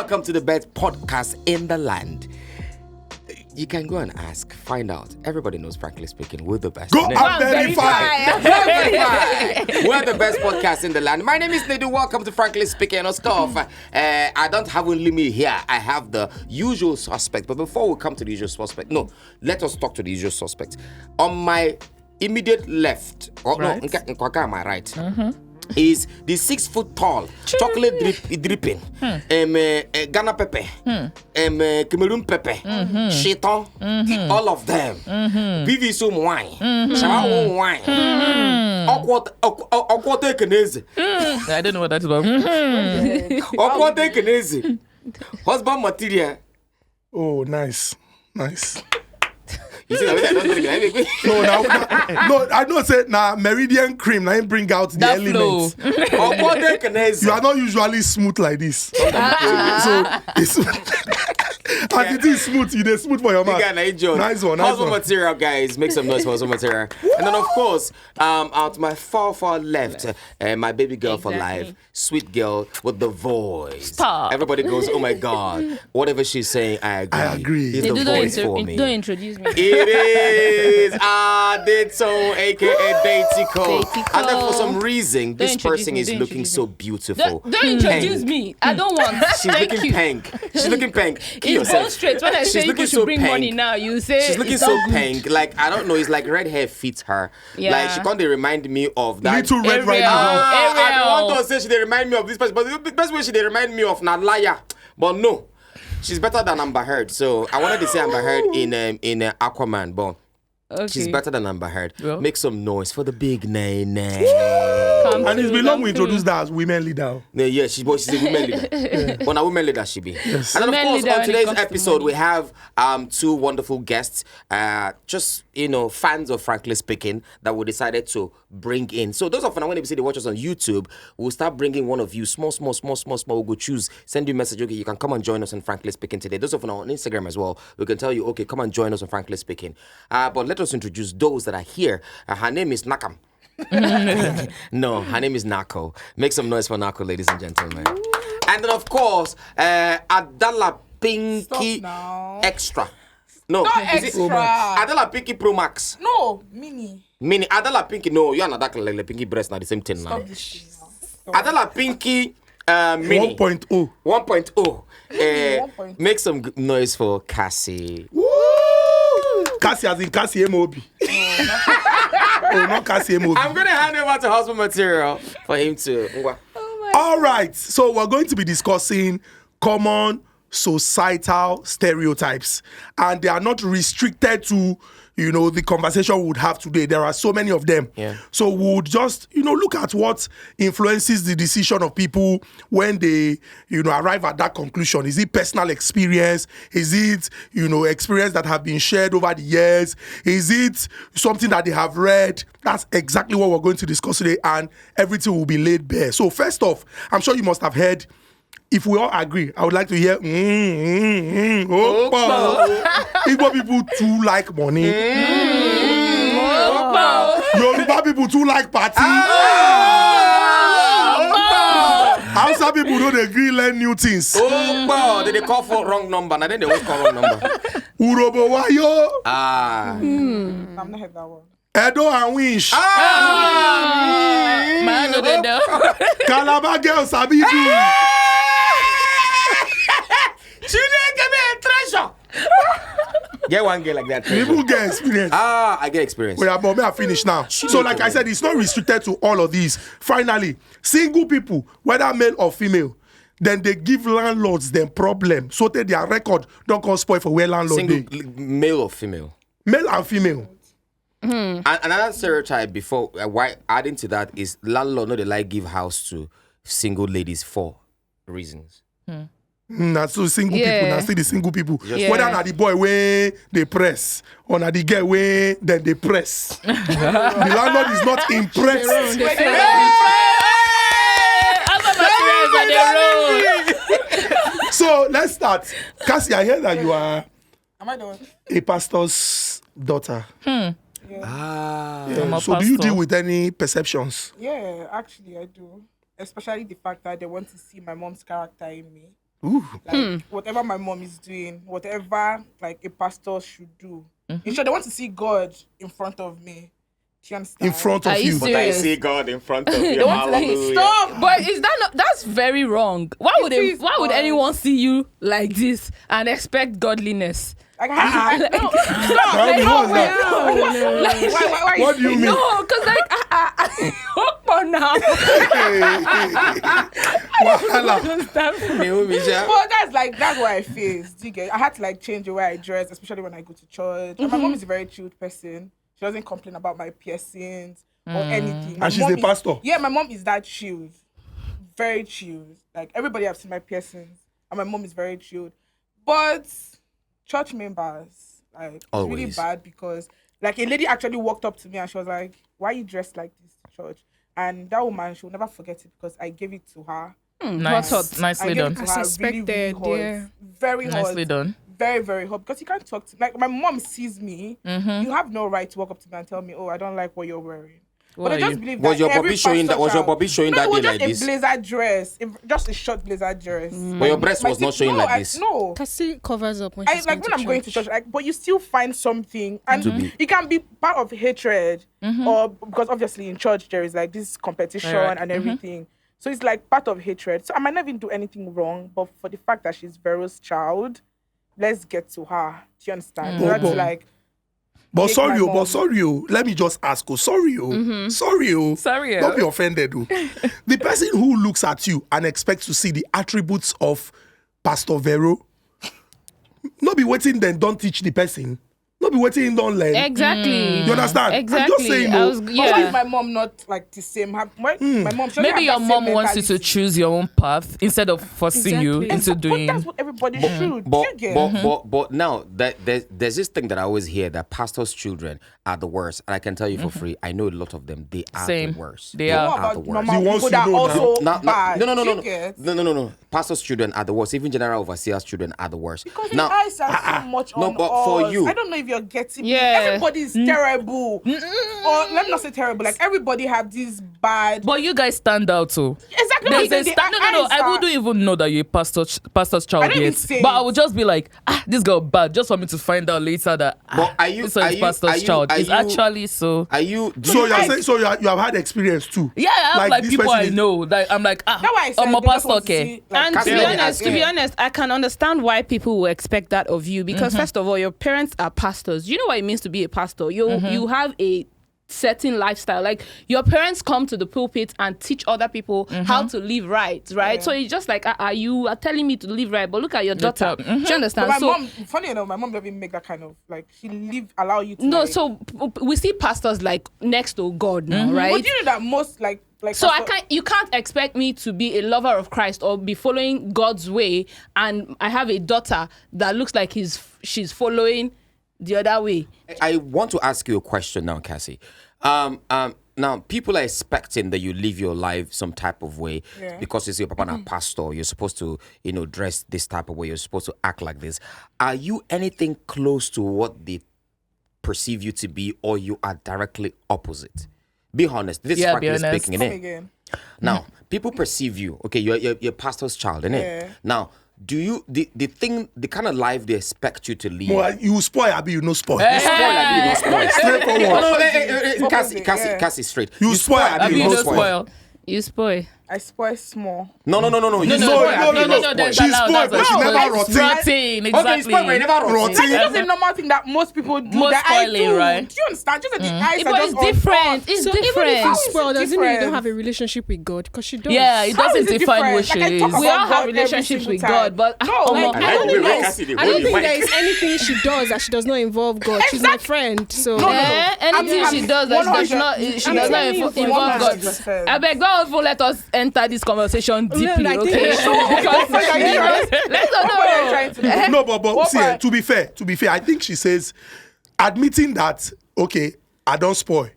welcome to the best podcast in the land. You can go and ask, find out. Everybody knows, frankly speaking, we're the best. Go and verify. We're the best podcast in the land. My name is Nedu. Welcome to Frankly Speaking. I don't have only me here. I have the usual suspect. But before we come to the usual suspect, let us talk to the usual suspect. On my immediate left, my right, is the 6 foot tall, chocolate dripping, Ghana pepper, Cameroon pepper, Cheton, all of them, BV wine, Shawa wine, Okwote Kenezi. I don't know what that is about. Okwote Kenezi. Husband material. Oh, nice. You see that? No, I don't say Meridian cream. I bring out the That elements. Okwote Kenezi. You are not usually smooth like this. So it's as it is smooth, you smooth for your mouth. Nice one. Husband material, guys. Make some noise for husband material. And then, of course, out my far left, my baby girl for life, sweet girl with the voice. Stop. Everybody goes, oh my God, whatever she's saying, I agree. It's the voice for me. Don't introduce me. It is Adetso, aka Datiko. And then for some reason, this person is looking so beautiful. Don't introduce me. I don't want. She's looking pink. She's looking pink. It's go straight. When I say you should bring money now, you say she's looking so pink. Like, I don't know, it's like red hair fits her. Yeah. Like, she can't remind me of that. Little red right now. I don't want to say she remind me of this person, but the best way she remind me of Nalaya. But no, she's better than Amber Heard. So I wanted to say Amber Heard in Aquaman, but she's better than Amber Heard. Well. Make some noise for the big name. And it's been long we introduced that as women leader. Yeah, she's a women leader. But a women leader she be. Yes. And then, of Women course, leader on when it today's comes to episode, money. we have two wonderful guests, just, fans of Frankly Speaking, that we decided to bring in. So those of you, when you see the watch us on YouTube, we'll start bringing one of you, small. We'll go choose, send you a message, okay, you can come and join us on Frankly Speaking today. Those of you on Instagram as well, we can tell you, okay, come and join us on Frankly Speaking. But let us introduce those that are here. Her name is Nakam. No, her name is Nako. Make some noise for Nako, ladies and gentlemen. And then, of course, Adala Pinky Extra. No, Not is it extra. Adala Pinky Pro Max? No, mini. Adala Pinky, no, you're not that like Pinky breast, not the same thing now. Stop this shit now. Adala Pinky Mini 1.0. 1.0. 1.0. Make some noise for Cassie. Cassie as in Cassie MOB. Oh, not Cassie MOB. I'm going to hand over to husband material for him to. All right. So we're going to be discussing common societal stereotypes. And they are not restricted to, the conversation we would have today. There are so many of them. Yeah. So we would just, look at what influences the decision of people when they, arrive at that conclusion. Is it personal experience? Is it, experience that have been shared over the years? Is it something that they have read? That's exactly what we're going to discuss today, and everything will be laid bare. So first off, I'm sure you must have heard, if we all agree, I would like to hear, Igbo people too like money. Yoruba people too like party. Hausa people don't agree learn new things. Did they call for wrong number? And then they always call wrong number. Urobo wayo. I've not heard that one. Edo and Wish. Man, no, they don't. Calabar girls sabi do. She didn't give me a treasure. Get one girl like that. People get experience. I get experience. Wait, but may I finish now? So, like I said, it's not restricted to all of these. Finally, single people, whether male or female, then they give landlords them problem so that their record don't come spoil for where landlord dey. Male or female? Male and female. And another stereotype before, why adding to that is landlord no they like give house to single ladies for reasons. That's so single people. That's still the single people. Yeah. Whether not the boy way they press or not the girl way then they press. The landlord is not impressed. So let's start. Cassie, I hear that you are Am I the one? a pastor's daughter. Yeah. Yeah. So do you deal with any perceptions? Yeah, actually I do. Especially the fact that they want to see my mom's character in me. Like, whatever my mom is doing, whatever like a pastor should do. In short, they want to see God in front of me. Do you understand? In front of Are you you. But I serious? see God in front of you. They want to like, Hallelujah. stop. But is that not? That's very wrong. Why would is, why would but- anyone see you like this and expect godliness? Like, I Like, no, Tell stop. me, No, what's wait, that? no. Why What do you mean? No, because like, hope on now. Wahala. Naomi, ja. Well, that's what I faced. Do you get? I had to like change the way I dress, especially when I go to church. And my mom is a very chilled person. She doesn't complain about my piercings or anything. My And she's mom a pastor. Yeah, my mom is that chilled, very chilled. Like everybody have seen my piercings, and my mom is very chilled. But church members, like it's really Always. bad because like a lady actually walked up to me and she was like, "Why are you dressed like this to church?" And that woman, she'll never forget it because I gave it to her. Nice, I nicely gave done. it to I her really, suspected, really yeah. hot. Very hot. Nicely done. Very, very hot. Because you can't talk to like my mom sees me. You have no right to walk up to me and tell me, "Oh, I don't like what you're wearing." But I are just you? believe Was that your every bobby showing that? pastor Was your child- bobby showing no, that it was day like just this? a blazer dress, just a short blazer dress. But your breast was not showing like this. No. Cassie covers up when I she's like when I'm going to church, like, but you still find something, and it can be part of hatred, or because obviously in church there is like this competition Right. and everything. So it's like part of hatred. So I might not even do anything wrong, but for the fact that she's Vero's child, let's get to her. Do you understand? So that's But- like, But Make sorry, my but mom- sorry, let me just ask you. Sorry, sorry, Sorry, Don't be offended, The person who looks at you and expects to see the attributes of Pastor Vero, not be waiting, then don't teach the person. Not be waiting, don't learn. Exactly. You understand? I'm Exactly. just saying, I was, but why is yeah. my mom not like the same? My mom, she doesn't Maybe your have that mom same wants you to mentality. choose your own path instead of forcing you Exactly. into But doing. that's what everybody should. But, you get? but now that there's this thing that I always hear that pastors' children are the worst, and I can tell you for free, I know a lot of them. They are Same. the worst. They are. What the about worst. normal The ones people you that are know also No, bad? no, You get? no. Pastors' children are the worst. Even general overseers' children are the worst. Because the now, eyes are so much no, on but us. for you- I don't know if you're getting me. Yeah. Everybody is terrible. Or let me not say terrible. Like everybody have this bad. But you guys stand out too. Exactly. There's what a they- stand. No. eyes I are- wouldn't even know that you're a pastor's child don't even yet. say But it. I would just be like, this girl bad, just for me to find out later that But are you- this one are is you- pastor's are you- child. are It's you- actually so. are you? So you're saying, so you have had experience too. Yeah, I have like this people person I is- know that I'm like, That's why I said I'm a they just pastor, want to okay. see, like, And Cassie, to be let me honest, ask you. I can understand why people will expect that of you because first of all, your parents are pastors. You know what it means to be a pastor. You have a certain lifestyle. Like your parents come to the pulpit and teach other people how to live right? Yeah. So it's just like, you are telling me to live right, but look at your daughter. Do you But understand? my So mom, funny enough, my mom doesn't make that kind of like she allow you to. no, like, so we see pastors like next to God now, But right? do you know that most like So pastor- you can't expect me to be a lover of Christ or be following God's way, and I have a daughter that looks like she's following the other way. I want to ask you a question now, Cassie. Now, people are expecting that you live your life some type of way because it's your papa and a pastor. You're supposed to, dress this type of way. You're supposed to act like this. Are you anything close to what they perceive you to be, or you are directly opposite? Be honest. This is Yeah, be frankly honest. speaking, Come innit? again. Now, people perceive you. Okay, you're pastor's child, innit? Yeah. Now, do you the kind of life they expect you to live? Well, you spoil, Abi, you no spoil. You spoil, Abi, you don't spoil. Straightforward. No, Opposite, yeah. Cassie, straight. You spoil, Abi, Abi, you you no don't spoil. spoil. You spoil. I spoil small. No. You No, spoil, no, Abi, you don't spoil. there's She's allowed, spoiled, that's but she allowed. never It's rotting. rotting, Okay, exactly. you spoil, but you never Rotting. rotting. Like, that's a normal thing that most people do. Most that I spoiling, do. right? Do you understand? Just that the eyes But are it's just on different. top. It's So different. even if How you is it spoil, doesn't mean you different? don't have a relationship with God, because she does. Yeah, it How doesn't is it define different? what she Like, I talk is. We about all have God relationships every with single God, but No, Omo, like, I don't think Wait, Cassie, I hold don't your think mic. there is anything she does that she does not involve God. She's my friend, so No. anything she does that she does not involve God. 100%. I beg, don't even let us enter this conversation deeply, like, okay? think- Because What are you let's not What are you know. trying to do? No, but What see, part? to be fair, I think she says, admitting that, okay, I don't spoil,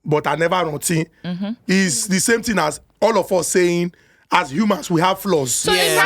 but I never routine, is the same thing as all of us saying, as humans, we have flaws. So it's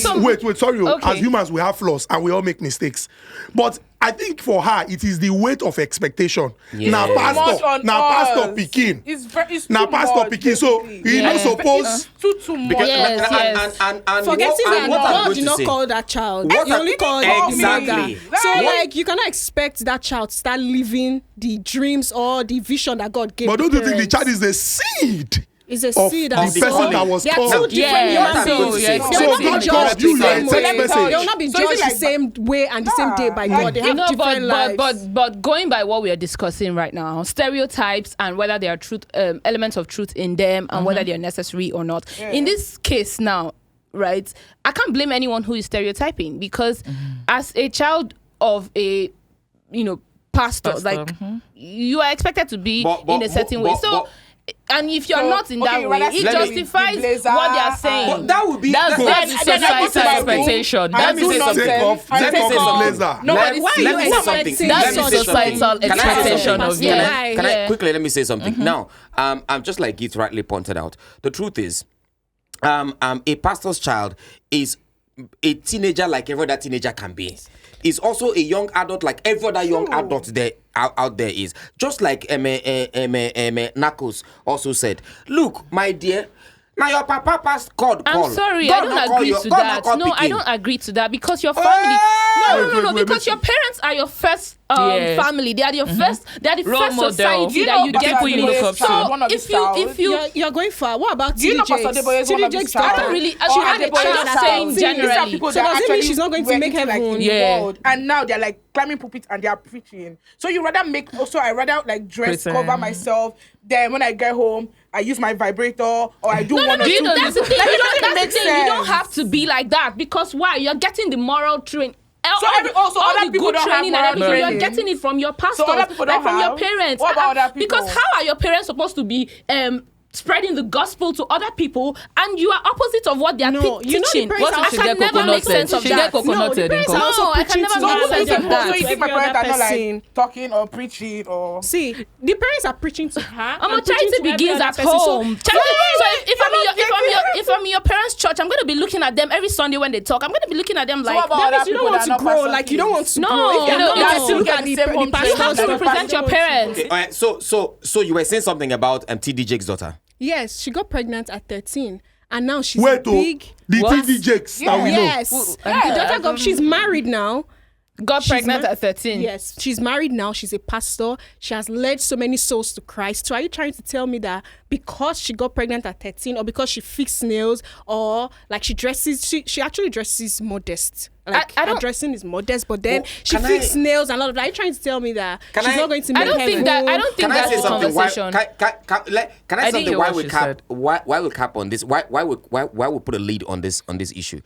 like Wait, sorry. Okay. As humans, we have flaws and we all make mistakes. But I think for her it is the weight of expectation. Yeah. Now Much pastor, on now pastor us. Pikin. It's Now too pastor much, Pikin. So basically. you not supposed. It's too much. Because, Yes, yes. and Forgetting what, that and what I'm God going did to not say, call that child. What He I'm- only called Exactly. the mother. So Right. like you cannot expect that child to start living the dreams or the vision that God gave. But don't the you think the parents. child is the seed Is a of seed the and person calling? that was They are called? two different Yeah, human what I'm going to beings. say. They So will not be God judged called the you, you are same a way. text message. They will not be So is it judged the like- same way and the same day by God. They have No, different lives. but going by what we are discussing right now, stereotypes and whether there are truth elements of truth in them and whether they are necessary or not. In this case now, right, I can't blame anyone who is stereotyping because as a child of a pastor, like you are expected to be in a certain way. So and if you're So, not in okay, that you way, rather it see the justifies blazer what they are saying. But that would be That's that- the then societal I go to my room expectation. and That's Let me do say the something. nonsense and Let me take say off. something. blazer. No, Let but why are let you me say something. expecting Let That's me the say something. societal Can I say expectation something? of Can you. I- Can I Yeah. quickly let me say something? Now, I'm just like Keith rightly pointed out. The truth is, a pastor's child is a teenager like every other teenager can be. Is also a young adult like every other young adult there out there is. Just like Nakos also said, look, my dear, now your papa passed call. I'm sorry, God I not don't call agree your- to God that. not call No, I pikin. don't agree to that because your family. No, because your parents are your first Yeah. family. They are your first. They are the Role first model. society You that know you Pastor get people you to look know. up to. So One of if his you child. You're going far. What about Do you know Pastor TD Adeboye is one of Jakes' his child? I don't really. She I'm had a just child. saying See, These are generally. people So that does it mean actually she's not going to were make into, like, heaven? the Yeah. world, and now they're like climbing pulpits and they are preaching. So you rather make also I rather like dress, Pretend. cover myself. Then when I get home, I use my vibrator or I do one or Do you two know that's the things. thing? Like, it That's doesn't the make thing. You don't sense. have to be like that because why? You're getting the moral training. So also other the people good don't have training and moral everything, you're training. getting it from your pastors, other people don't like from your have? parents. What about other people? Because how are your parents supposed to be spreading the gospel to other people and you are opposite of what they are No, you know the teaching? parents I are- She can get never make coconutted. sense of She that. get coconutted. parents in are court. also No, I can preaching never to make you sense and of that. So you think my every parents other are not person. like talking or preaching or See, the parents are preaching to her. I'm a and preaching charity to every begins other at person. So- home. Charity, so if I'm in your parents' church, I'm gonna be looking at them every Sunday when they talk. I'm gonna be looking at them like what about That other means you don't people want that to are not grow. pastor Like you don't want to No, grow. If you're no, not no. going to look Get at the the same home pastor. you have to Pastor, represent your parents. Okay, all right, so you were saying something about TD Jake's daughter. Yes, she got pregnant at 13, and now she's Wait, big. the What? TD Jakes that we know. Yes, the daughter got. She's married now. Got She's pregnant ma- at 13. Yes, she's married now. She's a pastor. She has led so many souls to Christ. So are you trying to tell me that because she got pregnant at 13 or because she fixed nails or like she dresses, she actually dresses modest. Like I her don't- dressing is modest, but then Well, she can fixed I- nails and all of that. Are you trying to tell me that Can she's I- not going to make I don't heaven? think that. I don't think Can I that's say the something? Why, conversation. can I I say didn't something? hear Why what we she cap? said. Why we cap on this? Why we put a lead on this issue?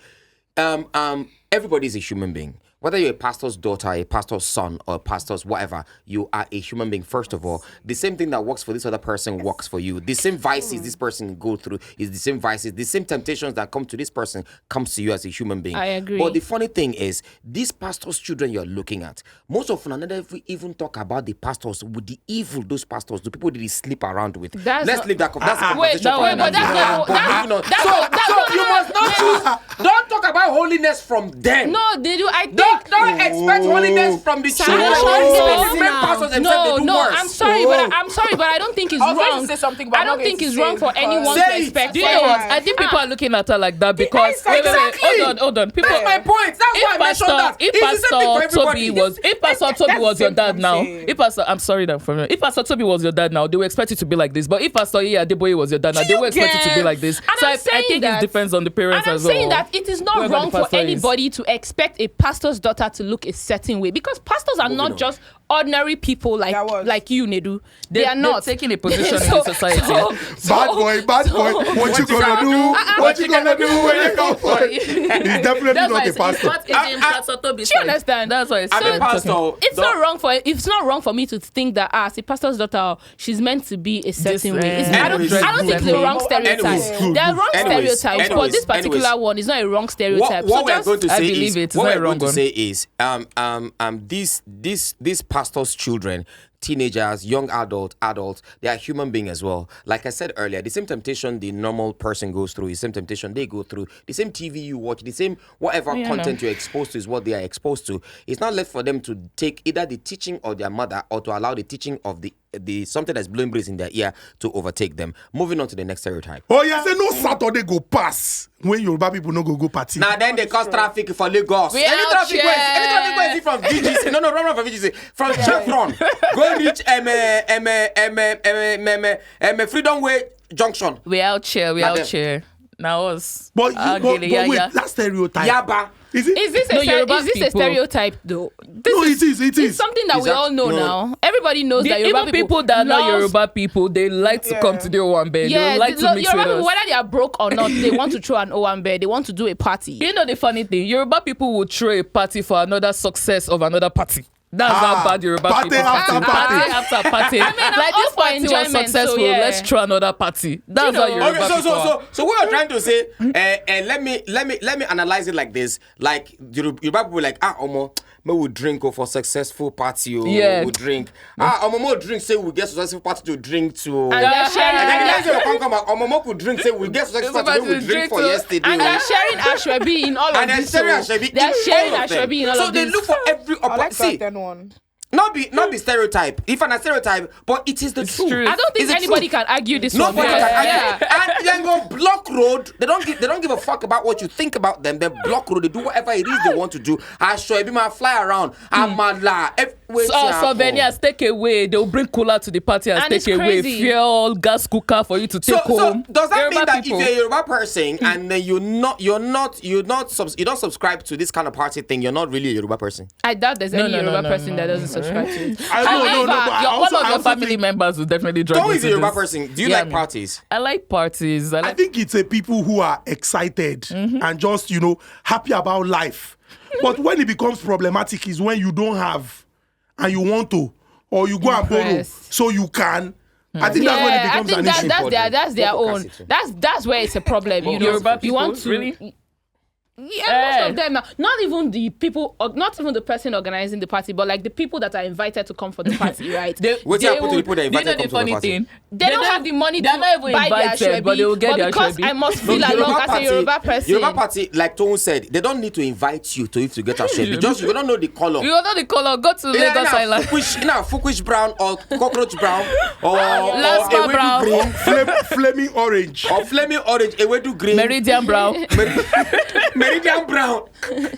Everybody's a human being. Whether you're a pastor's daughter, a pastor's son, or a pastor's whatever, you are a human being. First of all, the same thing that works for this other person works for you. The same vices this person go through is the same vices. The same temptations that come to this person comes to you as a human being. I agree. But the funny thing is, these pastors' children you're looking at, most often I never even talk about the pastors with the evil those pastors, the people that they sleep around with. That's Let's not- leave that. That's a Wait, conversation for wait, another but that's day. not- But that's- moving on. that's So not- that's not- you must not choose. Don't talk about holiness from them. No, they do. I think. Don't expect holiness from the children. Sarah, Even no. men pastors themselves, No, they do no, worse. I'm sorry, but I don't think it's I was going wrong. to say something, but I I'm not don't going think to it's say wrong it for because- anyone Say to it. expect. Do you know what? Yes. I think people are looking at her like that because Exactly. hold on. People, That's my point. That's why I mentioned that. If It's the same thing for Pastor Toby everybody. was that's your the dad same now, thing. I'm sorry that for me. If Pastor Toby was your dad now, they would expect you to be like this. But if Pastor Adeboye was your dad now, they would expect you to be like this. And So I'm I saying think that- it depends on the parents And I'm as well. saying that it is not Whoever wrong the for pastor is. anybody to expect a pastor's daughter to look a certain way because pastors are not on. just ordinary people That was- like you, Nedu. They are not taking a position in So- society. Bad boy. What you gonna do? What you gonna do when you come for it? He's definitely That's why not a it's pastor. not against Pastor Toby's Do you side. understand? That's why it's I'm a so- pastor. It's not wrong for me to think that as a pastor's daughter, she's meant to be a certain way. I don't think it's a wrong stereotype. Anyways, There are wrong anyways, stereotypes, but this particular one is not a wrong stereotype. What So we're just- going to I say believe is, it. It's what not we're a going wrong to one. say is, these pastors' children, teenagers, young adults, they are human beings as well. Like I said earlier, the same temptation the normal person goes through, the same temptation they go through, the same TV you watch, the same whatever content you're exposed to is what they are exposed to. It's not left for them to take either the teaching of their mother or to allow the teaching of the something that's blowing breeze in their ear to overtake them. Moving on to the next stereotype. Oh, yeah, say no Saturday go pass when Yoruba people no go party. Now then they cause traffic for Lagos. We Any out traffic here. where is it from VGC? No, wrong from VGC. From Chevron. Go reach Freedom Way Junction. We out here. Now them. Now us. But wait, yeah. that stereotype. Yaba. Is it? Is this, No, a, Yoruba is this a people. stereotype though? This No, it is. It's something that Is we that- all know no. now. Everybody knows that Yoruba Even people that are not love- Yoruba people, they like to come to the Owambe. Yeah, They like to mix Yoruba with people, us. whether they are broke or not, they want to throw an Owambe. They want to do a party. You know the funny thing, Yoruba people will throw a party for another success of another party. That's how bad Yoruba party people after are. party. Party after party. I'm Like all this for party was enjoyment, successful. so yeah. Let's throw another party. That's know- how Yoruba Okay, people are. so what you're trying to say, let me analyze it like this. Like Yoruba people like, Omo, me will drink for successful party. Yeah. We drink. Omo more drink say we get successful party to drink to. And they're sharing, And then and the next day we come back, Omo more could drink say we get successful party we drink for yesterday. they're sharing Ashwebi in all of And then this. sharing so Ashwebi They're in sharing all of them. Ashwebi in all So of they this. look for every I like opportunity. that then one. Not be stereotype. If I'm a stereotype, but it is the truth. true. I don't think It's the anybody truth. can argue this one. Nobody because- can yeah. argue. And then go block road. They don't give a fuck about what you think about them. They block road. They do whatever it is they want to do. I show you, man, fly around. I'm la. Souvenirs, take away. They'll bring cooler to the party and, And it's take away crazy. fuel, gas cooker for you to take So home. does that mean Yoruba that people. if you're a Yoruba person and then you don't subscribe to this kind of party thing, you're not really a Yoruba person? I doubt there's No, any no, Yoruba no, person no, that doesn't subscribe to it. I don't know, but I All also- of I your also family think- members will definitely drag Don't you is a to Yoruba this. person. Do you Yeah, like man. parties? I like parties. I I like think it's a people who are excited and just, happy about life. But when it becomes problematic is when you don't have and you want to, or you go and borrow Impress. so you can. I think that's when it becomes an issue. That's their People own. can see too. That's where it's a problem. You know, Yoruba you people, want to really? Yeah, most of them now. Not even the people, not even the person organizing the party, but like the people that are invited to come for the party, right? What's They happened to will- people that do you invited know come the to the funny party? thing? They don't have the money they're to not even buy their invited, but they will get but their because Ashwebi. I must feel Yoruba along as a Yoruba person. Yoruba party, like Toun said, they don't need to invite you to get a share. Just you don't know the color. You know the color. Go to Lagos Island. Fukuish brown or cockroach brown or Laspa ewedu brown. green Flaming orange. or flaming orange, ewedu green, Meridian Brown. meridian brown.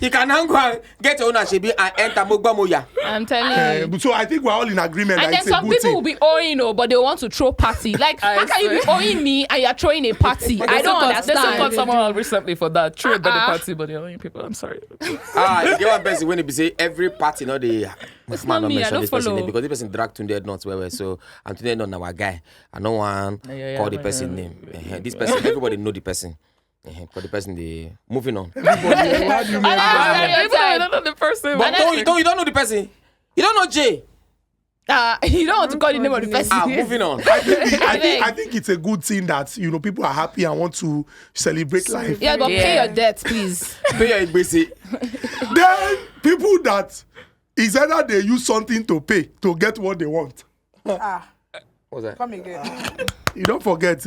You can now go and get your own ashebi and enter Mogbamoya. I'm telling you. So I think we're all in agreement And that then it's a some good people thing. will be owing, but they want to throw party. Like, how can you be owing me and you're throwing a party? I don't They took understand. someone out recently for that. True at the party, but they're only people. I'm sorry. You get one person when they say every party, they It's man not me, I mention don't this person follow. name because this person dragged Tunde not well. So and Tunde not our guy. I know one Yeah, call the yeah, person yeah. name. This person, everybody know the person. For the person, they moving on. What do you mean? Even though I don't know the person. But you don't know the person. You don't know Jay. You don't want to call the name of the person. Moving on. I think it's a good thing that people are happy and want to celebrate life. Yeah, but pay Yeah. your debts, please. Pay your Igbese. Then people that is either they use something to pay to get what they want. What's that? Come again. You don't forget,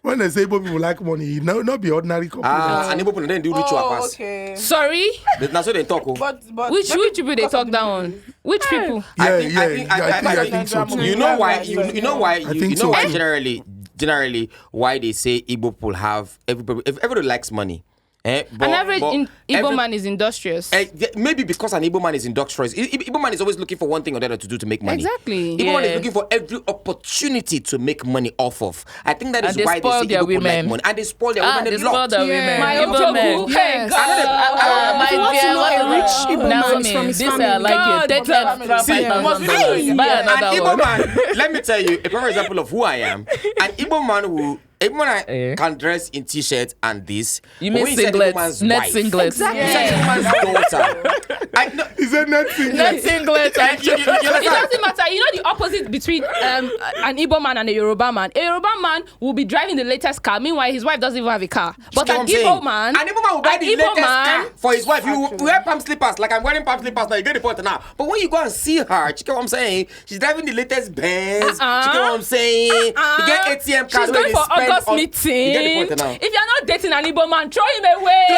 when they say Igbo people like money, not be ordinary couple. And Igbo people then do ritual Oh, pass. okay. Sorry? That's what they talk. But Which maybe people they because talk of the down on? Which people? I think so too. You know why? You know why? I You think know so why? too. Generally, why they say Igbo people have everybody likes money. An average Igbo man is industrious. Maybe because an Igbo man is industrious. Igbo man is always looking for one thing or the other to do to make money. Exactly. Igbo man Yeah. is looking for every opportunity to make money off of. I think that is And they why they spoil say their Igbo people like women. money. And they spoil their women They a spoil lot. their Yeah. women. My Igbo men. Ojogu, hey, Yes. God. If you want to know a rich Igbo man is from his This family. I like God, it. Take but that family. See, $5,000. Buy An another Igbo one. man, let me tell you a perfect example of who I am. An Igbo man A woman can dress in t-shirts and this. You but mean when you said a singlets? woman's Net wife, singlets. Exactly. you said a woman's daughter. Is it nothing? Net singlets. You It understand? doesn't matter. You know the opposite between an Igbo man and a Yoruba man. A Yoruba man will be driving the latest car. Meanwhile, his wife doesn't even have a car. But You an get what I'm Igbo man, saying? An Igbo man will buy an the Igbo latest man- car for his wife. You wear palm slippers, like I'm wearing palm slippers now. You get the point now. But when you go and see her, you get what I'm saying? She's driving the latest Benz. You get what I'm saying? You get ATM cards. She's going for August meeting. You get the point now. If you're not dating an Igbo man, throw him away. See,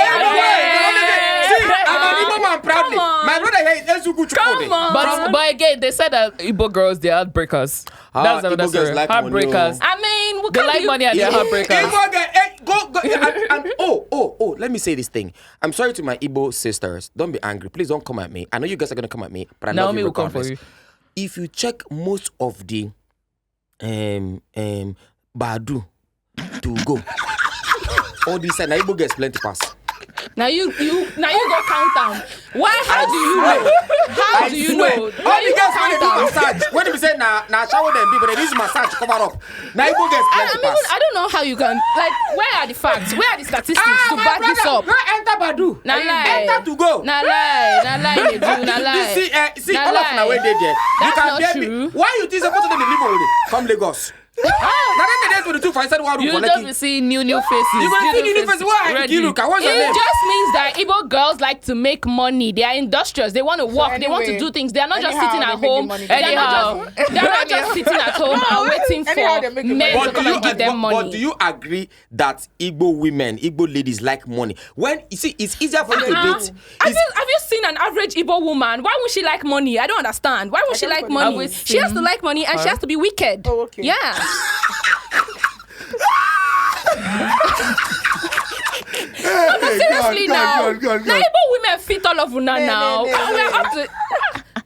I'm an Igbo man proudly. Come on. My brother here is Ezuku Come Chukwudi. on. But again, they said that Igbo girls, they're heartbreakers. That's another Igbo girls story. like money, Heartbreakers. I mean, we They can't like be- money and they're heartbreakers. Igbo girl, go. Let me say this thing. I'm sorry to my Igbo sisters. Don't be angry. Please don't come at me. I know you guys are gonna come at me, but I love Naomi you will come for regardless. you. If you check most of the Badu to go, all these na Igbo girls plenty pass. Now you go count down. Why? How do you know? How do you know? All the girls when they do massage, when they say na shower them people, they use massage to cover up. Na Igbo girls I plenty mean, pass. I don't know how you can where are the facts? Where are the statistics to my back this brother, up? go enter Badu. Na lie. Enter to go. Na lie, they do, na lie. See, Na all of lie. na where they there. You That's can not bear me. true. Why you think supposed to be living come Lagos? Now then they do the two for inside one room You for just Lekki. be seeing new faces. You gonna see the universe? Why? Ready. Kiruka, what's your It name? just means that Igbo girls like to make money. They are industrious. They want to work. They want to anyway, do things. They are not just anyhow, sitting they at make the home. money. They're not just sitting at home and waiting anyhow, they for make the men money. to come and give them money. But do you agree that Igbo women, Igbo ladies like money? When you see, it's easier for you to date. Have you seen an average Igbo woman? Why would she like money? I don't understand. Why would she like Everybody- money? Have we She has to seen like money and she has to be wicked. Oh, okay. Yeah. Seriously now. Now Igbo women fit all of una now. no, We have to.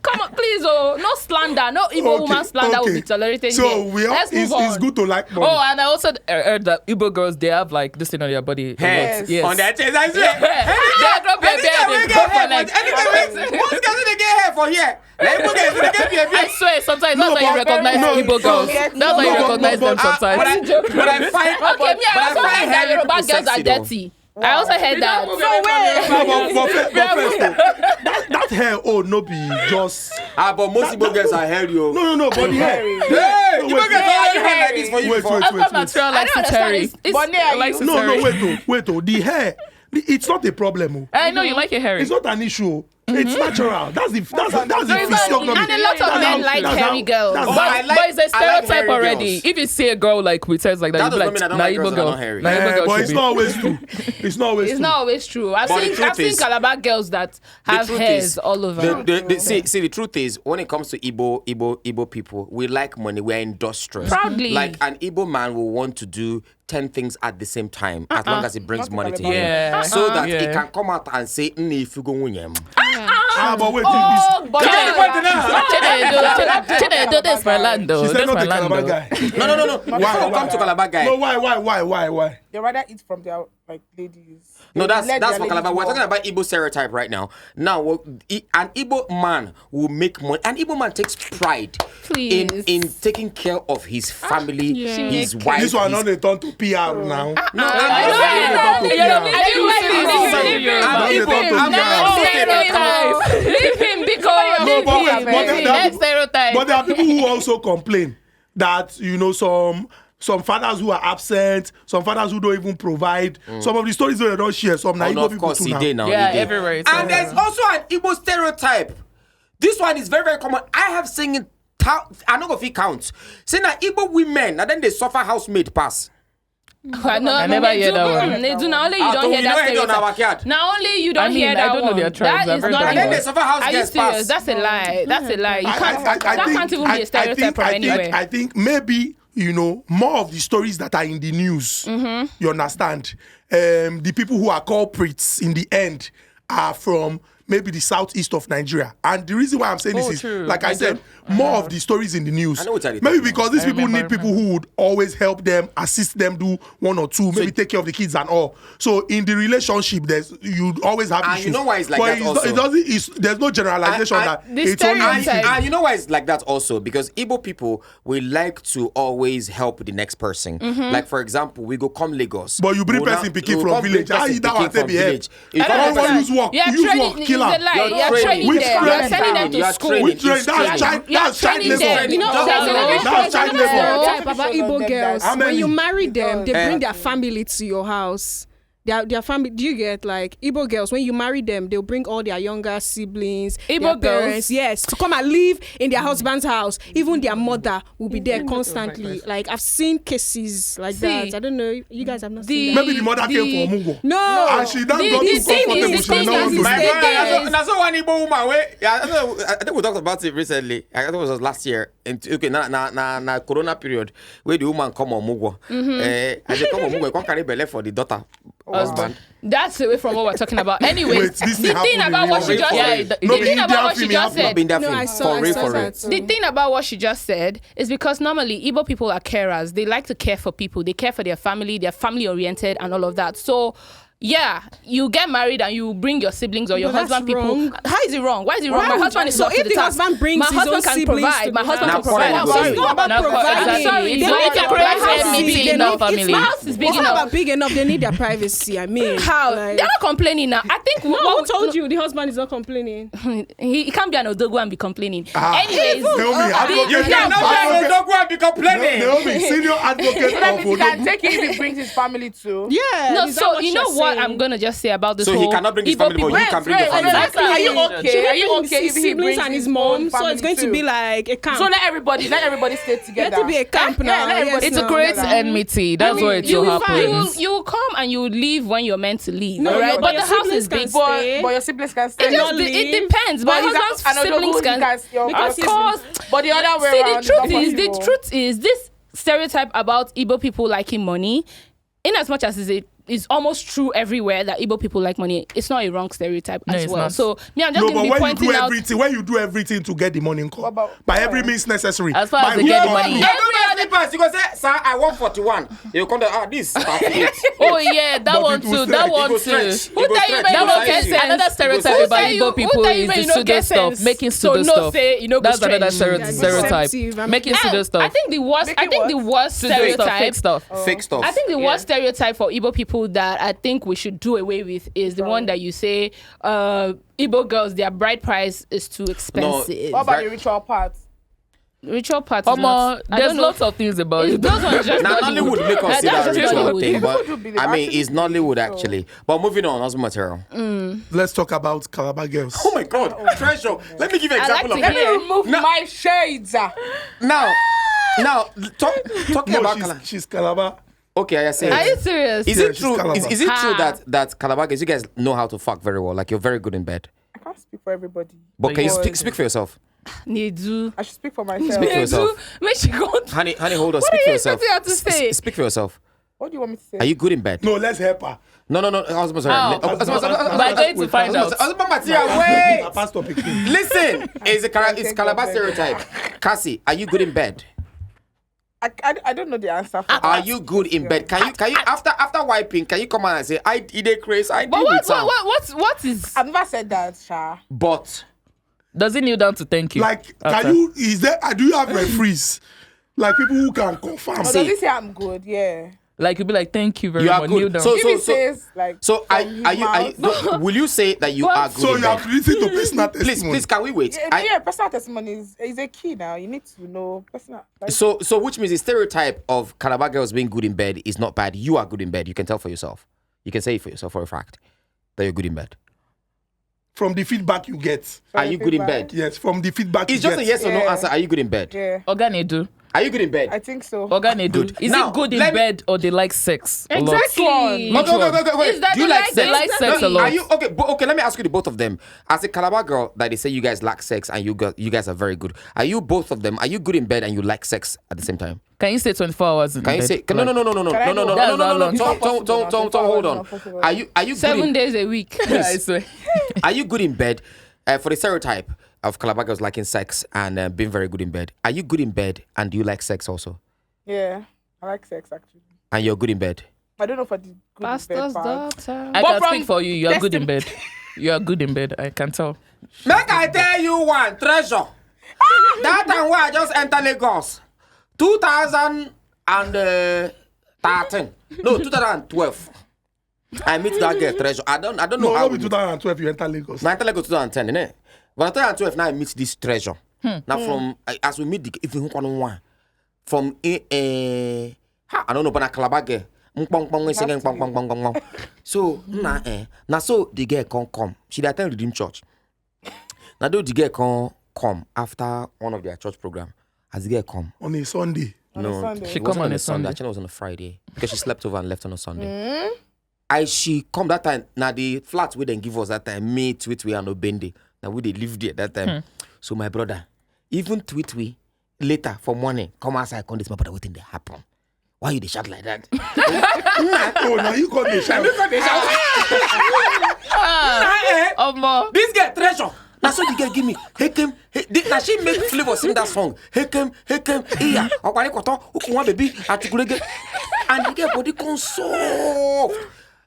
Come on, please, no slander, no Igbo woman slander will be tolerated So here. Let's move on. it's good to like money. Oh, and I also heard that Igbo girls, they have like this thing on their body. Hair Yes. on their chest. I swear. They drop their beard, they drop their leg. Most girls they get hair for here. Like Igbo girls they get beard. I swear, sometimes No, that's how you but- recognize no, Igbo girls. yes, That's how you no, recognize but- them but- sometimes. But I find. Okay, me, I also heard that hairy Yoruba people girls are sexy, though. dirty. I also heard that. No, but first, that hair, no be just. But most Igbo girls are hairy. No, but the hair. Hey, No, Igbo wait, girls are hair like this for you wait, before. wait. I've got material like I don't understand. Terry. It's But near Like you. No, Terry. wait, the hair. It's not a problem. Oh. I know you like your hairy. It's not an issue. It's natural. That's the physiognomy. And a lot of men like hairy girls. That's But how- I like- But it's a I like stereotype hairy already. girls. If you see a girl like with hairs like that, That you be doesn't like, mean I don't nah, like Igbo girls that are girl. not hairy. Nah, Igbo girl but should it's be. not always true. It's not always It's true. not always true. I've But the seen truth is- Calabar girls that have truth hairs is, all over. See, the truth is, when it comes to Igbo people, we like money. We are industrious. Proudly. Like an Igbo man will want to do 10 things at the same time, as long as it brings Not money to Calabar. him, Yeah. so that he Yeah. can come out and say, if you go win him." But wait, Oh, but Chinedu, this my land though. she said This not my a land Calabar though. guy. No. Before we come to Calabar guy. No, why? They rather eat from their ladies. No, They that's let their for ladies Calabar. We're work. talking about Igbo stereotype right now. Now, an Igbo man will make money. An Igbo man takes pride in Please. taking care of his family, his wife. This one his not a turn to PR now. No, Leave him because No, but Next stereotype. But there are people who also complain that some fathers who are absent, some fathers who don't even provide. Some of the stories they don't share. Some na Igbo of people course, too he now. did now. Yeah, he did. everywhere it's And there's also an Igbo stereotype. This one is very, very common. I have seen it. I'm not going to count. Saying that Igbo women, and then they suffer housemaid pass. I never hear that one. They do not only you Ah, don't so hear we that don't hear it on our stereotype. backyard. Not only you don't I mean, hear I that don't know one. their tribes. That I've is heard not that And then they even. suffer house Are you guest serious? pass. That's a lie. That's a lie. You can't. That can't even be a stereotype from anywhere. I think maybe more of the stories that are in the news. You understand? The people who are culprits in the end are from maybe the southeast of Nigeria. And the reason why I'm saying this is, true. like I said, more of the stories in the news. I know what you're Maybe talking because these people need people who would always help them, assist them, do one or two, maybe take care of the kids and all. So in the relationship, you always have And issues. you know why it's like that also? There's no generalization that the it's only stereotype- And you know why it's like that also? Because Igbo people, we like to always help the next person. Like, for example, we go come Lagos. But you bring We'll person now- picking we'll from come village. bring How person you that picking one take from be help? village. You You can't can't use work. You're Use training, work, kill it's a her. lie. You're You're training training. Which them. training? You're sending them You're to school. training. Which train? It's That's training. child. You're That's child training labor. them. You know, That's there's another- another that's child labor. stereotype about How Igbo girls. How When many? you marry them, they Eh. bring their family to your house. Their family. Do you get like Igbo girls? When you marry them, they'll bring all their younger siblings, Igbo their girls? parents, yes, to come and live in their husband's house. Even their mother will be there constantly. Like I've seen cases like that. I don't know. You guys have not seen that. Maybe the mother came from Mugo. No. And she done The- got the too thing comfortable. is- She the did thing not want is- to My stay. brother- That's one Igbo woman. I think we talked about it recently. I think it was last year. Okay, na Corona period, where the woman come on Mugo. And she come on Mugo, come carry belle for the daughter husband. That's away from what we're talking about. Anyways, Wait, this the thing happened in about what real she just life. said, Yeah, the the thing about Indian what she film just happened. said, Been that No, film. I saw For real, for real. that too. the thing about what she just said is because normally Igbo people are carers. They like to care for people. They care for their family. They're family oriented and all of that. So yeah, you get married and you bring your siblings or your But that's husband people. wrong. How is it wrong? Why is it wrong? Why My would husband you- is so up to if the the task. husband brings My his husband own can siblings provide. to My the husband house. can provide. Now, So point. it's not about Now, providing. exactly. Sorry, It's it's not not if your about private providing. meeting They in our need- family. My house is big It's not enough. about big enough. They need their privacy. I mean, How? like- They're not complaining now. I think No, who told you the husband is not complaining? he can't be an Odogo and be complaining. Ah. Anyways, Naomi, advocate. You cannot be a dog and be complaining. Naomi, senior advocate So that of means he can Odogu. take it if he brings his family too. Yeah. no, is that so what you know you're what saying? I'm gonna just say about this So he whole cannot bring his Igbo family, but people. you can bring your family. Exactly. Are you okay? She Are you brings okay his if he siblings brings and his own mom? So family it's going to too? be like a camp. So let everybody stay together. Let it be a camp Yeah, now. let everybody It Yes, will no. create together. enmity. That's I what mean, it will you happen. will come and you leave when you're meant to leave. No, all right? but But your the house siblings is can big. stay. But your siblings can stay. It just not it leave. depends. But But husband's he's a- siblings another can. good Of siblings. course. But the other way See, around. the truth not is, the possible. truth is, this stereotype about Igbo people liking money, in as much as it's almost true everywhere that Igbo people like money, it's not a wrong stereotype No, as it's well. not. So me, I'm just No, going but to be when you pointing do out. everything, when you do everything to get the money in What about- by every means necessary. As far by as they who get the or money. who. You go to the pass, you go say, sir, I want 41. You come to, this 38. Oh yeah, that But one it will too. That stretch. one It go too. stretch. Who It go tell you stretch. when That you one no can get say sense? another stereotype Who about tell you- Igbo people who tell you is when the you no pseudo get stuff, sense? making So pseudo no stuff. say you no go That's another stretch. stereotype. Deceptive. Making pseudo stuff. I think the worst. I Making think what? the worst Pseudo stuff, stereotype. fake stuff. Fake stuff. I think the Yeah. worst stereotype for Igbo people that I think we should do away with is the one that you say, Igbo girls, their bride price is too expensive. What about the ritual part? Ritual part is not. I There's don't know. lots of things about it. Those ones just Now, Nollywood make us see That's that just ritual Nollywood. thing, but Nollywood would be I mean, actually it's Nollywood so- actually. But moving on, as material. Let's talk about Calabar girls. Oh my God, treasure. Let me give you an I like example to of Let me remove No. my shades. Now, talking No, about Calabar. she's Calabar. Okay, I say. Are you serious? Is Yeah, it she's true? Calabar. Is it true Ha. that Calabar girls, you guys know how to fuck very well? Like you're very good in bed. I can't speak for everybody. But can you Because speak for yourself? Nedu. I should speak for myself. Speak for yourself. Make she go. Honey, hold on. What Speak are for you yourself. expecting her to say? Speak for yourself. What do you want me to say? Are you good in bed? No, let's help her. No. Husband, sorry. How? We're going to find out. Husband material, wait. Pastor Pikin. Listen, it's Calabar stereotype. Cassie, are you good in bed? I don't know the answer for Are that. you good in bed? Can you after wiping, can you come on and say I did a craze, I did But with some. what is? I've never said that, Sha. But Does he kneel down to thank you? Like, After? can you? Is there? Do you have referees? Like people who can confirm. But does he say I'm good? Yeah. Like you'll be like, thank you very you are much. Kneel good. down. So If he says like. so from are his you mouth- will you say that you are good So in you have bed? listened to personal Please, testimony. can we wait? Yeah, personal testimony is a key now. You need to know personal. Like, So which means the stereotype of Calabar girls being good in bed is not bad. You are good in bed. You can tell for yourself. You can say it for yourself for a fact that you're good in bed. From the feedback you get. Are you good in bed? Yes, from the feedback It's you just get. a yes or no Yeah. answer. Are you good in bed? yeah, Oganedu. Are you good in bed? I think so. Oganedu. Good. Is Now, it good in let me- bed or they like sex? a lot? Exactly. Okay. Is that Do you they like like sex? They like sex a lot. Are you okay? Okay, let me ask you the both of them. As a Calabar girl, that they say you guys lack sex and you guys are very good. Are you both of them? Are you good in bed and you like sex at the same time? Can you stay 24 hours in Can you bed? say no? Like- Hold on. It's not possible now, 24 Hold hours on. is not possible. Are you good 7 in, days a week. I swear. Are you good in bed? For the stereotype of Calabar girls liking sex and being very good in bed, are you good in bed and do you like sex also? Yeah, I like sex actually. And you're good in bed? I don't know for the good in Pastor's bed part. daughter. I But can from speak for you. You are good in testing- bed. You are good in bed. I can tell. Make I tell you one treasure. That time when I just entered Lagos, 2013. No, 2012. I meet that girl treasure. I don't know No, how not we be meet. 2012 you enter Lagos. Now I Lagos 2010, innit? But 2012 now I meet this treasure. Now from as we meet the if you want from I don't know, but a Calabar girl. So now so the girl come. She attend Redeem Church. Now though the girl come after one of their church program. As the girl come, On a Sunday. On a Sunday. She it wasn't come on a Sunday. Sunday. Actually, it was on a Friday because she slept over and left on a Sunday. She come that time. Now the flat we then give us that time. Me tweet we and Obende. Now we they live there that time. So my brother, even tweet we later for morning come outside. Come this my brother. What thing they happen? Why you they shout like that? Oh, now you got the shout. This girl treasure. Now so the girl give me hekem. Now she make flavor sing that song. Hekem iya. Okwani koto ukuwa baby atukurege. And the girl body come soft.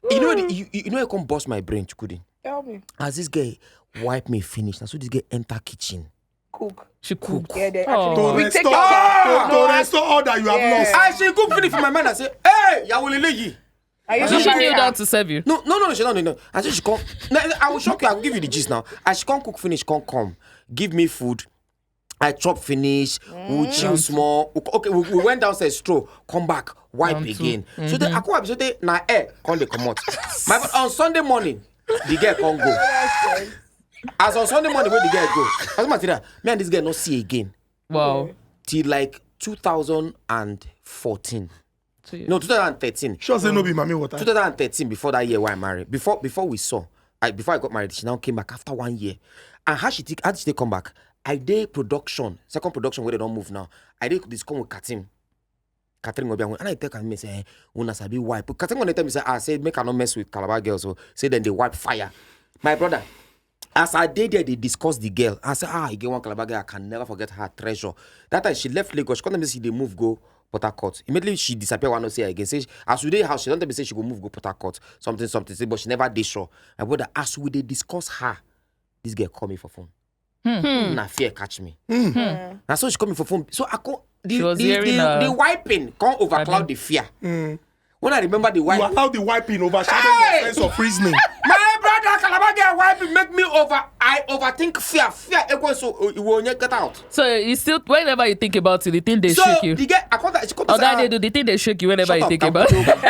You know it come bust my brain. Chukudi. Tell me. As this girl wipe me finish. Now so this girl enter kitchen. Cook. She cook. Yeah, they Oh. actually we take To restore all that you have Yeah. lost. And she cook finish for my man and say, hey, yawuleleyi. I used So to she marry kneel her. down to serve you. No, she don't know. And so she come. No, I will shock you. I will give you the gist now. As she come cook finish, come. Give me food. I chop finish. We chill small. Okay, we went downstairs, stroll. Come back, wipe Round two. again. So they, I come up. So they na air. Come they come out. But on Sunday morning, the girl can't go. As on Sunday morning, where the girl go? As matter, me and this girl not see again Wow. till like 2014. So you- No, 2013. Sure say no be mommy water. 2013, before that year when I married, before we saw, before I got married, she now came back after 1 year. And how did she come back? I did production, second production where they don't move now. I did this come with Katim. Catherine will be and I tell me say, "Una sabi wipe." But Catherine will tell me say, "I said make I not mess with Calabar girls." So say then they wipe fire. My brother, as I did there, they discussed the girl. I said, you get one Calabar girl, I can never forget her treasure. That time she left Lagos. She come tell me say they move go Port Harcourt. Immediately she disappear. One no see her again. Say as we dey house, she don't tell me say she go move go Port Harcourt. Something. Say, but she never did sure. My brother, as we dey discuss her, this girl call me for phone. Na fear catch me. And so she call me for phone. So I call She was hearing the wiping can't overcloud the fear. When I remember the You wiping, allow the wiping overshadow Hey! your sense of reasoning. my brother Calabar girl wiping make me I overthink fear. Fear equals so you will not get out. So you still, whenever you think about it, the thing they So shake you. the girl, I call that she call Oh, that they do the thing they shake you whenever Shut you up, think now, about put it. over.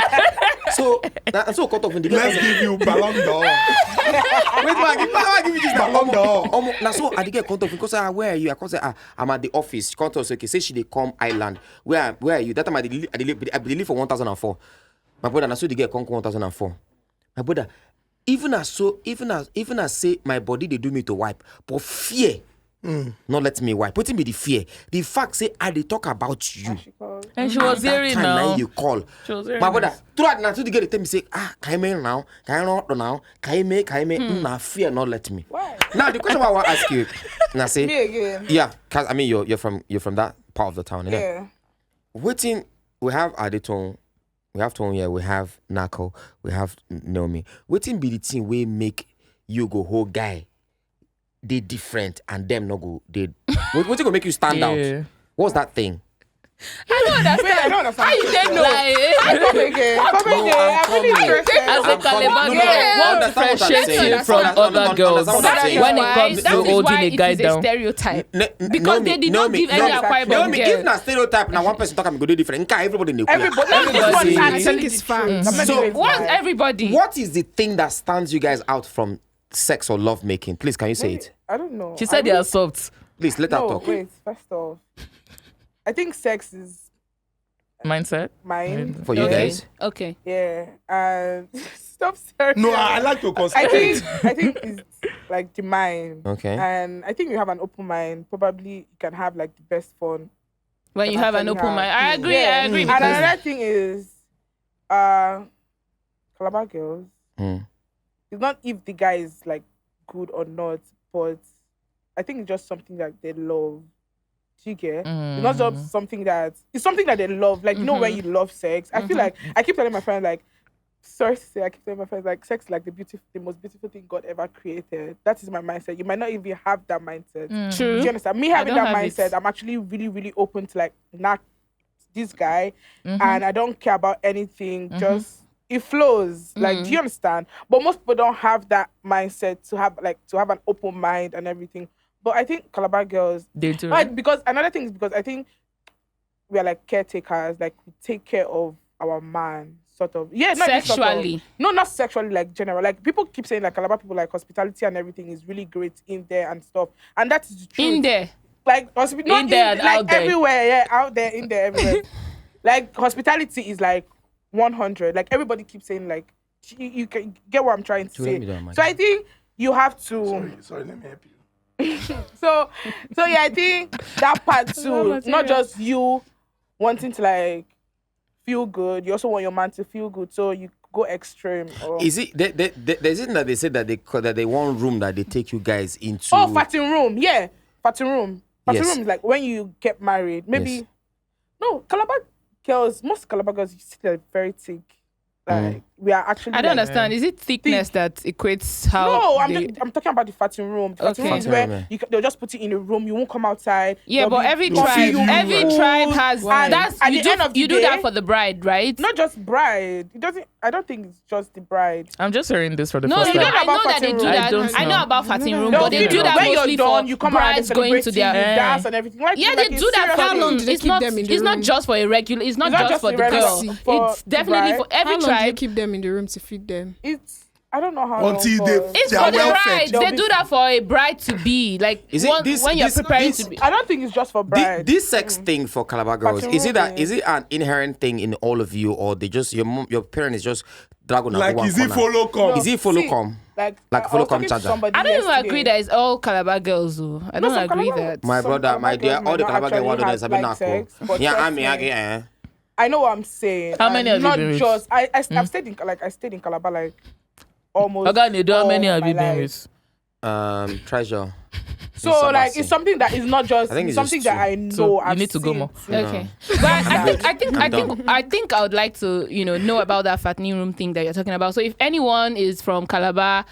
So and so cut off in the girl. Let's give you Ballon d'Or. Wait, I give you this now. Ballon d'Or. Now so I get contact because where are you? I come say I'm at the office. She contact okay. Say she dey come island. Where are you? That time I live for 1004. My brother, now so the girl come 1004. My brother, even as say my body they do me to wipe, but fear. Not let me wipe. Putting me the fear. The fact say I dey talk about you. She called. And she was That hearing time now. you call. She was hearing My brother, us. throughout now to the girl they tell me say can I now? Can I not now? Can I Nah, fear not let me. Why? Now the question I want to ask you, now say Me again. yeah, cause I mean you're from that part of the town, innit? Yeah. Waiting, we have Adeton, we have Tone here, we have Nako, we have Naomi. Waiting be the thing we make you go whole guy. They different and them no go. They what's gonna make you stand Yeah. out? What's that thing? I don't understand. Wait, I don't understand. How you don't know? Come again. Come No, again. I'm I'm really coming. interested. As a I'm coming. Calabar No, girl, what understand what I'm differentiates saying. you from other girls Understand what I'm saying. when it comes that to is holding why a guy it is a down? stereotype. Because Because they did not give any Akwa Ibom me girl. give na stereotype na one person talk am go dey different. Nka everybody dey queer. Everybody. Everybody. I think it's fine. So What's everybody? what is the thing that stands you guys out from sex or love making? Please, can you say it? I don't know. She said they are soft. Please, let her No, talk. wait. First off, I think sex is Mindset. mine. For you Okay. guys. Okay. Yeah, and stop staring. No, at I me. like to I concentrate. think it's like the mind. Okay. And I think you have an open mind. Probably you can have like the best fun. When you have an actually open mind. I have. agree. Yeah. I agree. And Because another thing is, Calabar girls. Mm. It's not if the guy is like good or not, but I think it's just something that they love. Do you get? It's not just something that they love. Like, you know, when you love sex, I feel like I keep telling my friends, like, sorry to say, I keep telling my friends, like, sex is like the most beautiful thing God ever created. That is my mindset. You might not even have that mindset. True. Do you understand? Me having don't that have mindset, it. I'm actually really, really open to, like, not this guy, and I don't care about anything. Just it flows. Like, do you understand? But most people don't have that mindset to have an open mind and everything. But I think Calabar girls, They do. because another thing is because I think we are like caretakers. Like, we take care of our man, sort of. Yeah, not just sort of. Sexually. No, not sexually, like general. Like, people keep saying like Calabar people, like, hospitality and everything is really great in there and stuff, and that is the truth. In there. Like, not In there and like out there. everywhere, yeah, out there, in there, everywhere. Like, hospitality is like 100. Like, everybody keeps saying, like, you can get what I'm trying to say. So I think you have to. Sorry, let me help you. So yeah, I think that part too, not just you wanting to, like, feel good, you also want your man to feel good, so you go extreme. Or... Is it there's it that they said that they want room that they take you guys into? Oh, fatting room, yeah, fatting room. Fatting Yes. room is like when you get married. Maybe Yes. no Calabar girls. Most Calabar girls, you see, they're very thick. Like, we are actually. I don't like, understand. Is it thickness that equates how? No, I'm they... I'm talking about the fatting room. The fatting Okay. room is Fatting where room, they'll just put it in a room. You won't come outside. Yeah, There'll but be every coffee, tribe food, has and that's at you the end of the do that day- for the bride, right? Not just bride. It doesn't. I don't think it's just the bride. I'm just hearing this for the No, first no, time. I know about that they fatting do room. that. I don't I know know. about fatting room, They'll but they give do you- that when mostly you're done, for you come out and brides going to their. you dance and everything. Like, Yeah, like they a do that serious for. How long thing. do they It's keep not. them in the It's not room? just for a regular. It's not It's not just just for a the regular girl. thing for It's the definitely bride. for every How long do they tribe. keep them in the room to feed them? I don't know how Until long they- for- It's They for are the well bride. fed. They do that for a bride to be like Is it this- when you're this- preparing this- to be. I don't think it's just for bride. This sex thing for Calabar girls, Fatting is it that room is it an inherent thing in all of you, or they just your parent is just dragging Like, is it follow come? Is it follow See, come? Like follow I was come talking to charger? somebody I don't even yesterday. agree that it's all Calabar girls though. I No, don't some agree Calabar- that. My some brother, my Calabar dear, girls all the might Calabar not girls actually have have, been like, sex, but Yeah, trust I'm me, yeah. I know what I'm saying. How many have you not been with? just I've stayed in Calabar like almost. Okay, Nedo, how many all have my you been life. with? Treasure. So like it's something that is not just I think it's it's something just that two. I know. So you I've need to go seen more. too. Okay, but I think I would like to know about that fattening room thing that you're talking about. So if anyone is from Calabar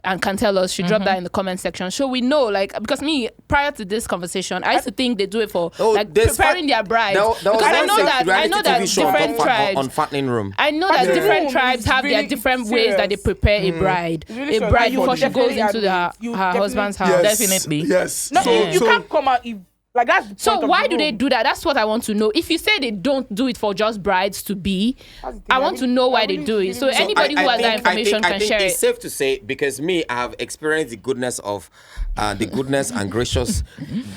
and can tell us, should drop that in the comment section. So we know, like, because me prior to this conversation, I used to think they do it for like there's preparing their brides. There was Because I one know that reality TV show different tribes. on fattening room. I know that Fattening different room tribes is have their really different ways that they serious. prepare a bride. It's really A serious. bride And you before would she goes definitely into admit- you her definitely- husband's house. Yes, Definitely. Yes. No, So, you can't come out if like that's the So point of why the do they room. do that? That's what I want to know. If you say they don't do it for just brides to be, That's the thing. I want to know why they really- do it. really- So anybody who has that information can share it's it. safe to say, because me, I have experienced the goodness of the goodness and gracious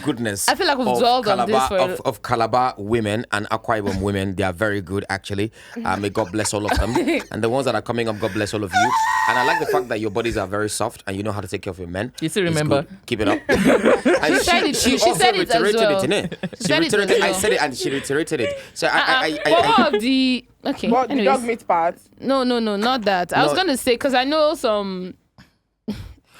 goodness. I feel like we've of dwelled on this Calabar, for- of Calabar women and Akwa Ibom women. They are very good, actually. May God bless all of them. And the ones that are coming up, God bless all of you. And I like the fact that your bodies are very soft and you know how to take care of your men. You still It's remember? good. Keep it up. And She said it. She also said it as reiterated well. it, innit? She said it as I well. said it and she reiterated it. So But what of the okay? What the anyways. dog meat part? No, not that. I was No. gonna say because I know some.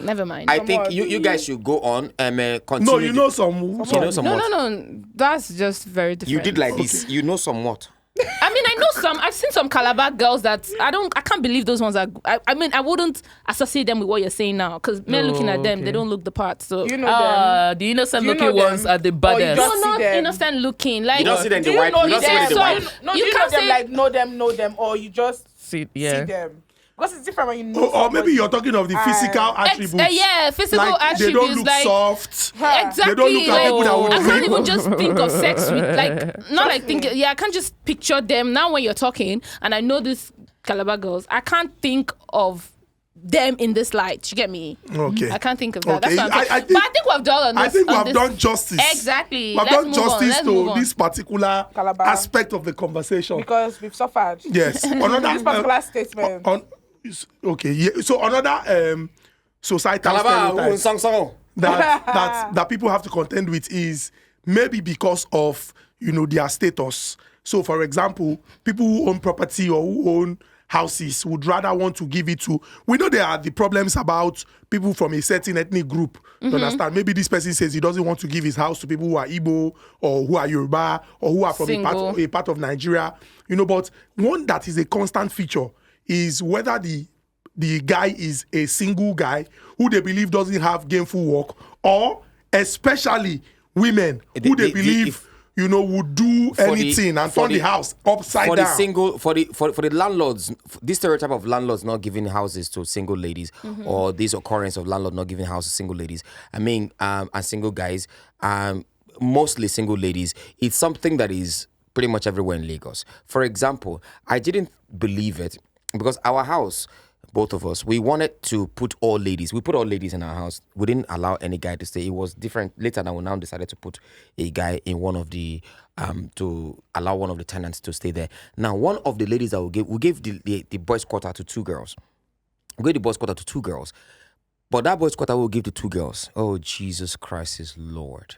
Never mind. I think on. you guys should go on and continue. no, you know some. You know some what? no. That's just very different. You did like this. You know somewhat. I mean, I know some. I've seen some Calabar girls that I can't believe those ones are. I mean, I wouldn't associate them with what you're saying now because men looking at them, okay. they don't look the part. So You know them. The innocent Do you looking know ones them? are the Or you baddest. just- no, see not them. innocent looking. Like You don't see them in Do the you white. know You don't see them in the so- white. No, You do you know can't them say- like know them, or you just See, see yeah. them? Because it's different when you know. Or maybe you're talking of the physical attributes. yeah, physical Like, attributes. they don't look like, soft. Exactly. They don't look at people that would I can't rape. even just think of sex with like not like think. Yeah, I can't just picture them now when you're talking. And I know these Calabar girls. I can't think of them in this light. You get me? Okay. I can't think of that. Okay. That's what I'm saying. I think- But I think we've done on this. I think we on have this. done justice. Exactly. We have Let's done move on. justice Let's move to on. this particular Calabar. aspect of the conversation. because we've suffered. Yes. Another This particular statement. okay. Yeah. So another societal stereotype that people have to contend with is maybe because of their status. So, for example, people who own property or who own houses would rather want to give it to. We know there are the problems about people from a certain ethnic group. You understand? Maybe this person says he doesn't want to give his house to people who are Igbo or who are Yoruba or who are from a part of Nigeria. But one that is a constant feature is whether the guy is a single guy who they believe doesn't have gainful work, or especially women who they believe would do anything and turn the house upside down. For the landlords, this stereotype of landlords not giving houses to single ladies, or this occurrence of landlord not giving houses to single ladies, and single guys, mostly single ladies, it's something that is pretty much everywhere in Lagos. For example, I didn't believe it because our house, both of us, we wanted to put all ladies. We put all ladies in our house. We didn't allow any guy to stay. It was different. Later, now we now decided to put a guy in one of the to allow one of the tenants to stay there. Now, one of the ladies that we gave the boys' quarter to 2 girls. We gave the boys' quarter to 2 girls, but that boys' quarter will give to 2 girls. Oh, Jesus Christ is Lord.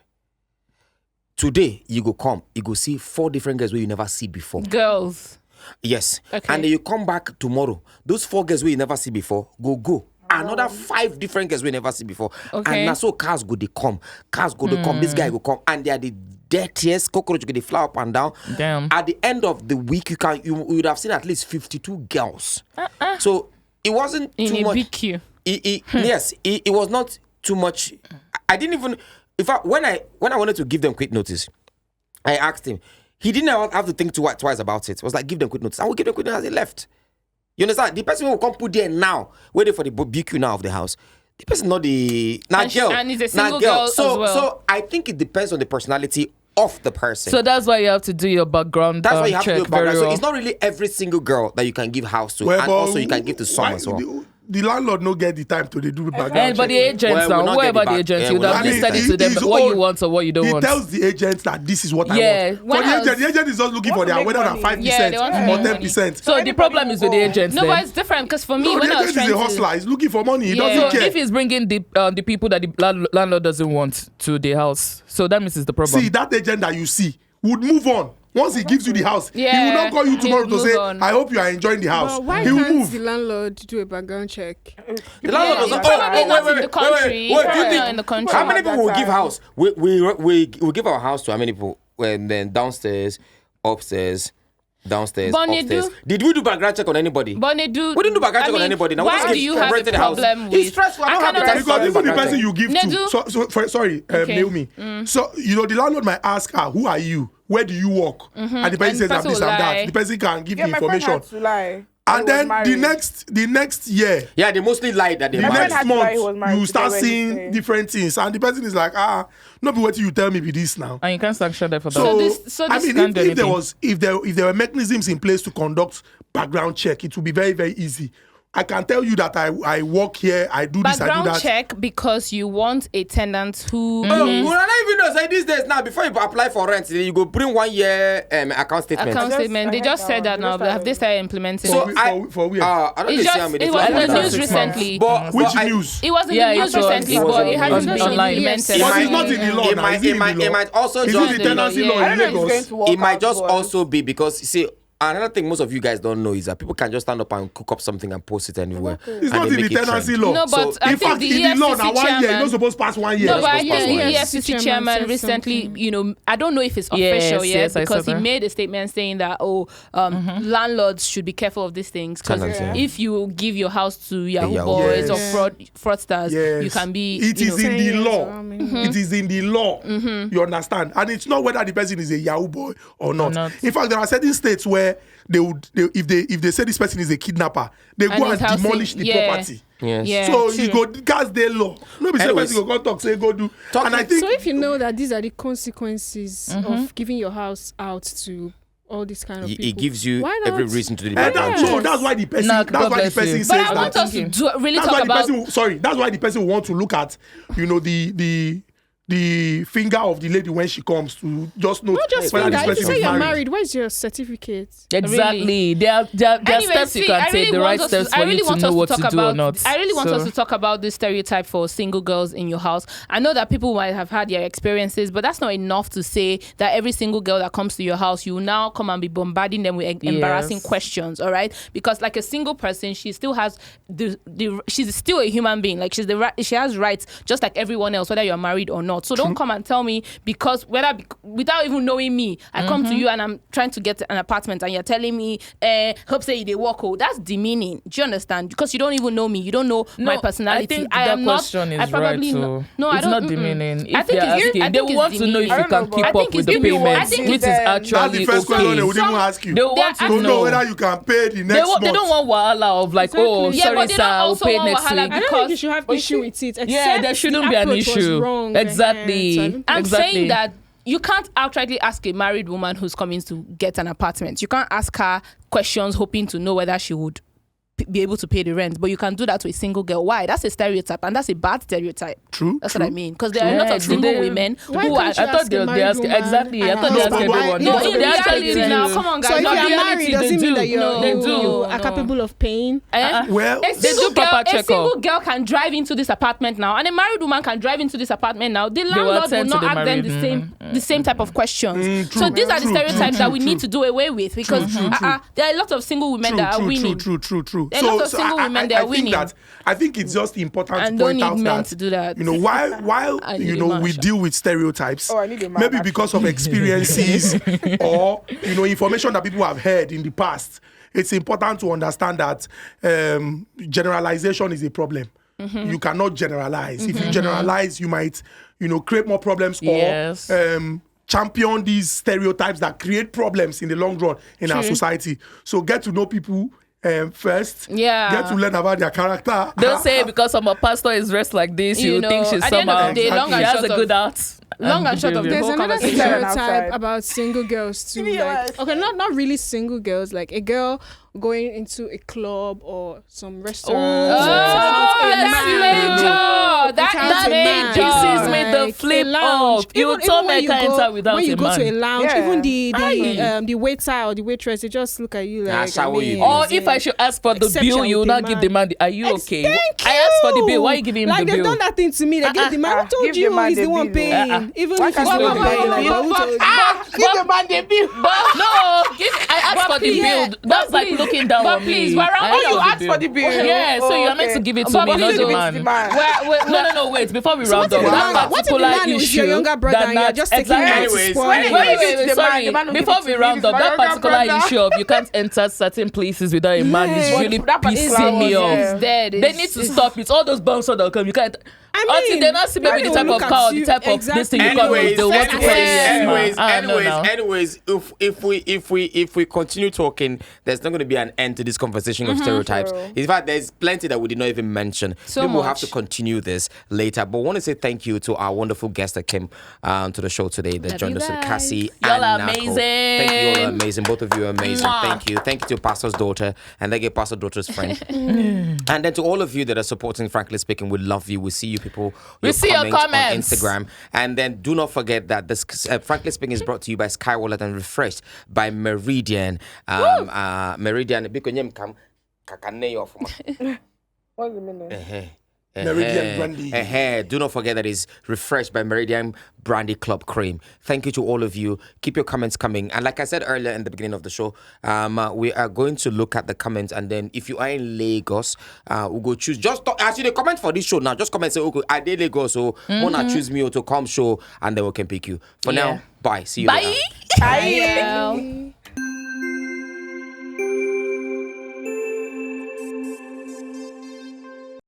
Today, you go see 4 different girls where you never see before. Girls. Yes. Okay. And then you come back tomorrow. Those 4 girls we never see before, go. Another 5 different girls we never see before. Okay. And now so cars go, they come. This guy go come. And they are the dirtiest cockroach, they fly up and down. Damn. At the end of the week, you would have seen at least 52 girls. So it wasn't In too a much. BQ. Yes, it was not too much. I didn't even, when I wanted to give them quick notice, I asked him. He didn't have to think twice about it. It was like, give them quick notice. I will give them quick notice as they left. You understand? The person who will come put there now, waiting for the BQ now of the house. The person not the girl. And he's a single girl as well. So I think it depends on the personality of the person. So that's why you have to do your background That's why you have to check do background. very So well. it's not really every single girl that you can give house to, and also you can give to some as well. The landlord no get the time to do the background But the check. agents Well, now, we'll not what get about the the back- agents? yeah, You would we'll have not listed get it the to them, he's what you old. want or what you don't He want. tells the agent that this is what Yeah. I want. For When the I agent, was- the agent is just looking for Want to their make whether money. 5% Yeah, they want to or make money. 10%. So the problem is with the agents No, then. but it's different because for me, No, when the I was agent is trying a to... hustler. He's looking for money. He Yeah. doesn't So care. if he's bringing the people that the landlord doesn't want to the house, so that means it's the problem. See, that agent that you see would move on. Once he gives you the house, he will not call you he tomorrow will to say, move on. I hope you are enjoying the house. But why He will can't move. the landlord do a background check? The landlord does not. Probably not in the country. Do you Probably think- not in the country. How many people will That give time. house? We give our house to how many people? When then downstairs, upstairs, downstairs, Bonnie, upstairs. do- Did we do background check on anybody? But they do... We didn't do background check on anybody. Now, we why just do give you have a rented the house. problem with... It's stressful. I don't have the cannot time Because even the person you give Nedu. to, sorry, Okay. Naomi. So, the landlord might ask her, who are you? Where do you work? And the person And says, the I'm person this will and that. lie. The person can give Yeah, the my friend information. had to lie. And He was then married. the next year, Yeah, they mostly lied that they the My friend married. next had to lie he was month, married you to start the way he seeing said. different things. And the person is like, not be what you tell me be this now. And you can't sanction them for that. So, I mean, can't do if there anything. if there were mechanisms in place to conduct background check, it would be very, very easy. I can tell you that I work here, I do this, I do Background that. check because you want a tenant who Oh, well, I don't even know. Say these days now, before you apply for rent, you go bring 1 year account statement. account statement. They I just heard said that that one. now. They Have they started implementing? So For- for where? I don't It's know. just, it was in the news 6 months. recently. Which news? It was in Yeah, the news it was. recently, It was but it hasn't on- been online. implemented. But it's not in the law It now. might, Is it it in might, the it law? might also Is just it the tenancy law Yeah. in I don't know if it's going Lagos? to work it might out, just but- also be because you see another thing most of you guys don't know is that people can just stand up and cook up something and post it anywhere. It's and not they in the make it tenancy trend. law. No, but I in think fact, the in the law, EFCC now 1 year, you're chairman- not supposed to pass 1 year. No, but I supposed to hear pass the one. EFCC Chairman chairman said recently, something. I don't know if it's Yes, official yet yes, I because saw he that. made a statement saying that, landlords should be careful of these things because Tenants, yeah. if you give your house to Yahoo Yahoo boys boys. or fraudsters, Yes. you can be, It is in 10 the years law. or how many? It is in the law. You understand? And it's not whether the person is a Yahoo boy or not. not. In fact, there are certain states where if they say this person is a kidnapper, they And go his and house demolish is- the yeah. property. Yes. Yeah, So true. you go gas their law. No be say Anyways. person go come talk say go do. Talking- And I think So if you know that these are the consequences of giving your house out to all these kind of people, It gives you why not? every reason to do the and background so check. that's why the person Nah, that's God why the bless you. person But But says I want that. us to really That's talk why the about person that's why the person will want to look at the the finger of the lady when she comes to just know Not just whether finger. this If you person say is you're married. married, where's your certificate? Exactly. There are Anyway, steps you can take, the right steps for you to know what to do or not. I really want So- us to talk about this stereotype for single girls in your house. I know that people might have had their experiences, but that's not enough to say that every single girl that comes to your house, you now come and be bombarding them with embarrassing Yes. questions, all right? Because like a single person, she still has she's still a human being. Like she has rights just like everyone else, whether you're married or not. So don't come and tell me because without even knowing me, I come to you and I'm trying to get an apartment and you're telling me, hope say they walk. Oh, that's demeaning. Do you understand? Because you don't even know me. You don't know my personality. I think I that am not. question is I probably right. no. So No, I it's don't. not demeaning. I If think they're it's- asking, I they think want it's to know if demeaning. you can keep I up think with it's the demeaning. I payments, think which it's- is That's actually the first question they okay. would even ask you. They want to Don't know know. whether you can pay the next month. They don't want wahala of like, oh, Exactly. Yeah, sorry, but they sir, don't I'll also pay want next wahala week. I don't think you should have issue with it. Yeah, there except shouldn't the be an approach was issue. wrong. Exactly. So I don't- I'm Exactly. saying that you can't outrightly ask a married woman who's coming to get an apartment. You can't ask her questions hoping to know whether she would be able to pay the rent, but you can do that to a single girl. Why? That's a stereotype, and that's a bad stereotype. True. That's true. what I mean. Because there are a lot Yeah, of single they- women Why who are. can't you I thought ask they a they married ask woman? exactly. I thought No, they asked but why- everyone. No, No, in but they actually reality do. now, come on, So guys. if not you're reality, married, they doesn't mean do. that No, they do. you are capable of paying. Well, A do single proper girl, checkup. a single girl can drive into this apartment now, and a married woman can drive into this apartment now. The will landlord will attend to not the ask them married, the same type of questions. true, So these are the true, stereotypes true, that we true, need to do away with because there are a lot of single women that are winning. True. There are lots of single women that are winning. I think it's just important And to don't point out need men that to do that. you know while I need you a know man, we sure. deal with stereotypes, Oh, I need a man, maybe actually. because of experiences or information that people have heard in the past. It's important to understand that generalization is a problem. You cannot generalize. If you generalize, you might create more problems Yes. or champion these stereotypes that create problems in the long run in our society. So get to know people first. Yeah. Get to learn about their character. Don't say because I'm a pastor is dressed like this, You you know, think she's at the end of somehow. the day, long She and has short a of- good art. long and short of behavior. the There's whole another conversation. outside. stereotype about single girls too. Like, okay, not really single girls, like a girl going into a club or some restaurant. Oh, that's major. That Without is a man. major. This is made the Like, flip a lounge. up. You Even told me when I you can't go- enter without when you a go to a man. lounge, Yeah. even the waiter or the waitress, they just look at you like. That's how you do. Or if I should ask for the Except bill, you're you will with not the give man. the man. Are you okay? Thank I asked for the bill. Why are you giving him like the they've bill? done that thing to me. They gave the man. Who told give the you man he's the the one bill. paying? Even Why if he's can't the you one give the paying, man like, the but who told you? Give the man the bill. No, I asked for the please, bill. That's like please, looking down but on please, me. we're around I when asked you for ask for the bill. Yeah, so Oh, you're meant okay. to give it to But me, please not give the it to man. the man. No, wait. Before we round if up, the that man- what if the particular man is issue. your younger brother that and you're not- just taking exactly. him to Anyways, spoil when it? you When you give it to the sorry. man, the man will give Before it we to round his up, that younger particular brother. issue of you can't enter certain places without a man is Yeah. really That particular pissing me one, off. yeah. It's dead. They need to stop it. All those bouncers that come, you can't. I Until mean, they not see maybe when the they type of look at car, the you, type of this thing you come with, they want to Anyways, call you yes, anyways, if we continue talking, there's not going to be an end to this conversation of stereotypes. True. In fact, there's plenty that we did not even mention. So Maybe we'll have much. to continue this later. But I want to say thank you to our wonderful guests that came to the show today. That Love joined you us, guys. Cassie Y'all and are Nako. amazing. Thank you, all are amazing. Both of you are amazing. Mwah. Thank you. Thank you to your pastor's daughter and thank you, pastor daughter's friend. And then to all of you that are supporting Frankly Speaking, we love you. We see you people. We see your comments. On Instagram. And then do not forget that this Frankly Speaking is brought to you by Sky Wallet and refreshed by Meridian. Meridian. What's the meaning? Meridian Brandy. Do not forget that it's refreshed by Meridian Brandy Club Cream. Thank you to all of you. Keep your comments coming. And like I said earlier in the beginning of the show, we are going to look at the comments. And then if you are in Lagos, we'll go choose. Just actually, the comment for this show now. Just comment say, okay, I did Lagos, so wanna choose me or to come show, and then we can pick you. For now, bye. See you later. Bye. Yeah.